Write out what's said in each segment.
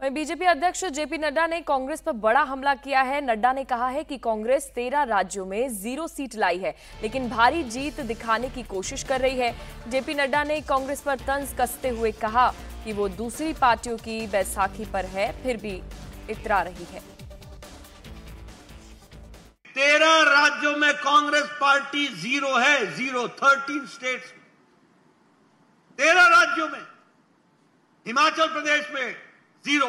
वहीं बीजेपी अध्यक्ष जेपी नड्डा ने कांग्रेस पर बड़ा हमला किया है। नड्डा ने कहा है कि कांग्रेस 13 राज्यों में 0 सीट लाई है, लेकिन भारी जीत दिखाने की कोशिश कर रही है। जेपी नड्डा ने कांग्रेस पर तंज कसते हुए कहा कि वो दूसरी पार्टियों की बैसाखी पर है, फिर भी इतरा रही है। 13 राज्यों में कांग्रेस पार्टी 0 है, 0, 13 स्टेट्स, 13 राज्यों में। हिमाचल प्रदेश में 0,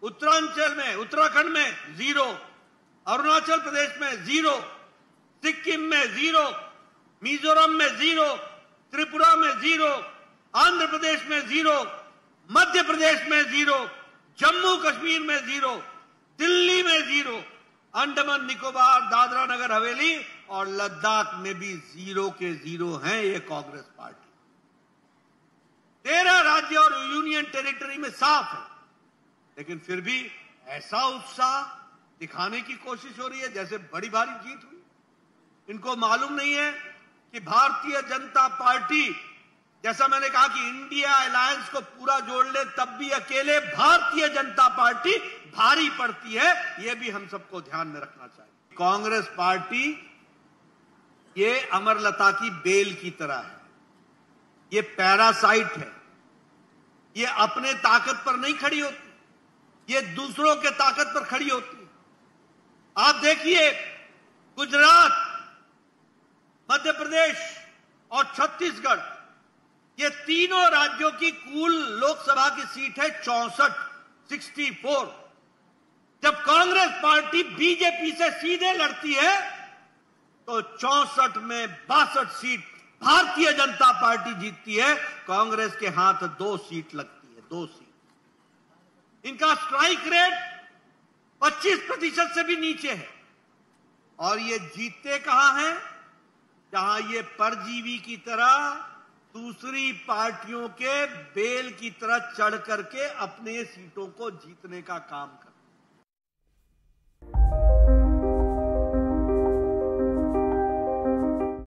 उत्तरांचल में, उत्तराखंड में 0, अरुणाचल प्रदेश में 0, सिक्किम में 0, मिजोरम में 0, त्रिपुरा में 0, आंध्र प्रदेश में 0, मध्य प्रदेश में 0, जम्मू कश्मीर में 0, दिल्ली में 0, अंडमान निकोबार, दादरा नगर हवेली और लद्दाख में भी 0 के 0 हैं ये कांग्रेस पार्टी। 13 राज्य और यूनियन टेरिटरी में साफ है, लेकिन फिर भी ऐसा उत्साह दिखाने की कोशिश हो रही है जैसे बड़ी भारी जीत हुई। इनको मालूम नहीं है कि भारतीय जनता पार्टी, जैसा मैंने कहा कि इंडिया अलायंस को पूरा जोड़ ले तब भी अकेले भारतीय जनता पार्टी भारी पड़ती है। यह भी हम सबको ध्यान में रखना चाहिए। कांग्रेस पार्टी ये अमरलता की बेल की तरह है, ये पैरासाइट है। ये अपने ताकत पर नहीं खड़ी होती, ये दूसरों के ताकत पर खड़ी होती है। आप देखिए, गुजरात, मध्य प्रदेश और छत्तीसगढ़, ये तीनों राज्यों की कुल लोकसभा की सीट है 64। जब कांग्रेस पार्टी बीजेपी से सीधे लड़ती है तो 64 में 62 सीट भारतीय जनता पार्टी जीतती है। कांग्रेस के हाथ 2 सीट लगती है, 2 सीट। इनका स्ट्राइक रेट 25% से भी नीचे है और ये जीतते कहां हैं? जहां ये परजीवी की तरह दूसरी पार्टियों के बेल की तरह चढ़ करके अपने सीटों को जीतने का काम करते हैं।